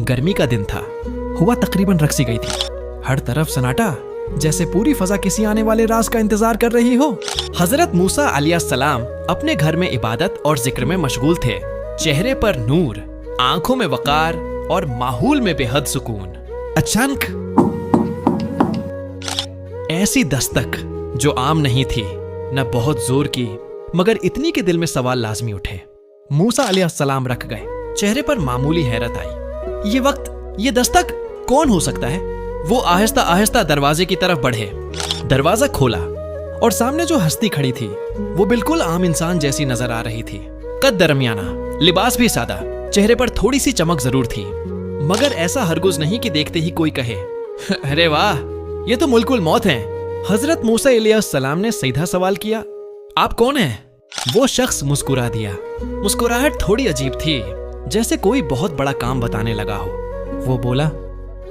गर्मी का दिन था। हवा तकरीबन रख सी गई थी। हर तरफ सन्नाटा, जैसे पूरी फजा किसी आने वाले राज का इंतजार कर रही हो। हजरत मूसा अलैहिस्सलाम अपने घर में इबादत और जिक्र में मशगूल थे। चेहरे पर नूर, आंखों में वकार और माहौल में बेहद सुकून। अचानक ऐसी दस्तक जो आम नहीं थी, न बहुत जोर की, मगर इतनी के दिल में सवाल लाजमी उठे। मूसा अलैहिस्सलाम रख गए। चेहरे पर मामूली हैरत आई। ये वक्त, ये दस्तक कौन हो सकता है? वो आहिस्ता आहिस्ता दरवाजे की तरफ बढ़े। दरवाजा खोला और सामने जो हस्ती खड़ी थी वो बिल्कुल आम इंसान जैसी नजर आ रही थी। कद दरमियाना, लिबास भी सादा, चेहरे पर थोड़ी सी चमक जरूर थी, मगर ऐसा हरगुज नहीं कि देखते ही कोई कहे अरे वाह, ये तो मुल्कुल मौत हैं। हजरत मूसा अलैहिस्सलाम ने सीधा सवाल किया, आप कौन हैं? वो शख्स मुस्कुरा दिया। मुस्कुराहट थोड़ी अजीब थी, जैसे कोई बहुत बड़ा काम बताने लगा हो। वो बोला,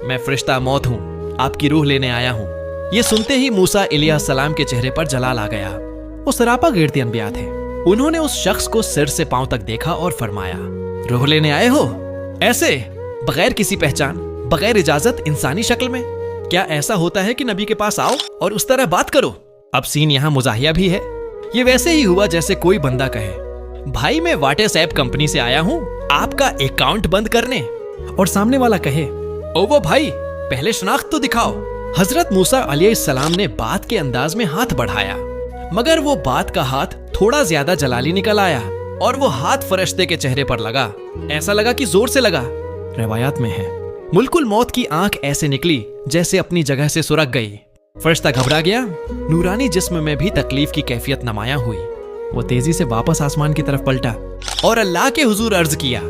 मैं फरिश्ता मौत हूँ, आपकी रूह लेने आया हूँ। ये सुनते ही मूसा अलैहिस्सलाम के चेहरे पर जलाल आ गया। वो सरापा गिरती अनबिया थे। उन्होंने उस शख्स को सिर से पांव तक देखा और फरमाया, रूह लेने आए हो? ऐसे, बगैर किसी पहचान, बगैर इजाजत, इंसानी शक्ल में? क्या ऐसा होता है कि नबी के पास आओ और उस तरह बात करो? अब सीन यहाँ मुजाहिया भी है। ये वैसे ही हुआ जैसे कोई बंदा कहे, भाई मैं व्हाट्सएप कंपनी से आया हूँ आपका अकाउंट बंद करने, और सामने वाला कहे, ओ वो भाई, पहले शनाख्त तो दिखाओ। हजरत मूसा अलैहिस्सलाम ने बात के अंदाज में हाथ बढ़ाया, मगर वो बात का हाथ थोड़ा ज्यादा जलाली निकल आया और वो हाथ फरिश्ते के चेहरे पर लगा। ऐसा लगा कि जोर से लगा। रिवायात में है, मुल्कुल मौत की आंख ऐसे निकली जैसे अपनी जगह से सुरक गई। फरिश्ता घबरा गया। नूरानी जिस्म में भी तकलीफ की कैफियत नमाया हुई। वो तेजी से वापस आसमान की तरफ पलटा और अल्लाह के हुजूर अर्ज किया,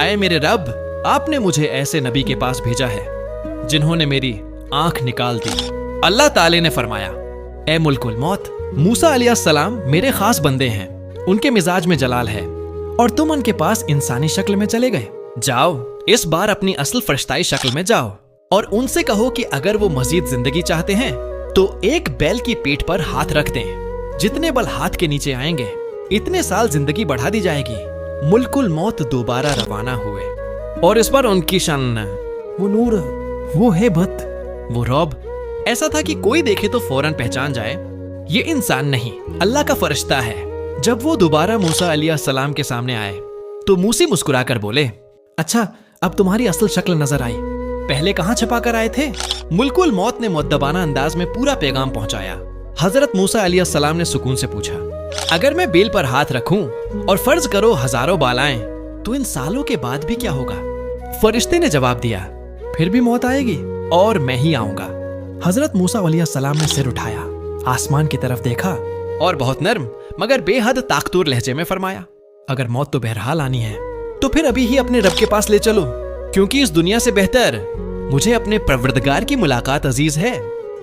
ऐ मेरे रब, आपने मुझे ऐसे नबी के पास भेजा है जिन्होंने मेरी आंख निकाल दी। अल्लाह ताले ने फरमाया, ए मुल्कुल मौत, मूसा अलैहिस्सलाम मेरे खास बंदे हैं, उनके मिजाज में जलाल है और तुम उनके पास इंसानी शक्ल में चले गए। जाओ, इस बार अपनी असल फरिश्ताई शक्ल में जाओ और उनसे कहो कि अगर वो मजीद जिंदगी चाहते हैं तो एक बैल की पीठ पर हाथ रख दें। जितने बल हाथ के नीचे आएंगे इतने साल जिंदगी बढ़ा दी जाएगी। मुल्कुल मौत दोबारा रवाना हुए और इस बार उनकी शान, वो नूर, वो हेबत, वो रौब ऐसा था कि कोई देखे तो फौरन पहचान जाए ये इंसान नहीं, अल्लाह का फरिश्ता है। जब वो दोबारा मूसा अलैहिस्सलाम के सामने आए तो मूसी मुस्कुरा कर बोले, अच्छा, अब तुम्हारी असल शक्ल नजर आई, पहले कहाँ छुपा कर आए थे? मुल्कुल मौत ने मुअद्दबाना अंदाज में पूरा पैगाम पहुंचाया। हजरत मूसा अलैहिस्सलाम ने सुकून से पूछा, अगर मैं बेल पर हाथ रखूं और फर्ज करो हजारों बाल आएं, तो इन सालों के बाद भी क्या होगा? फरिश्ते ने जवाब दिया, फिर भी मौत आएगी और मैं ही आऊंगा। हजरत मूसा अलैहिस्सलाम ने सिर उठाया, आसमान की तरफ देखा और बहुत नर्म मगर बेहद ताकतूर लहजे में फरमाया, अगर मौत तो बहरहाल आनी है तो फिर अभी ही अपने रब के पास ले चलो, क्योंकि इस दुनिया से बेहतर मुझे अपने परवरदिगार की मुलाकात अजीज है।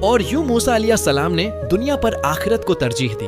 और यूं मूसा अलैहिस्सलाम ने दुनिया पर आखिरत को तरजीह दी।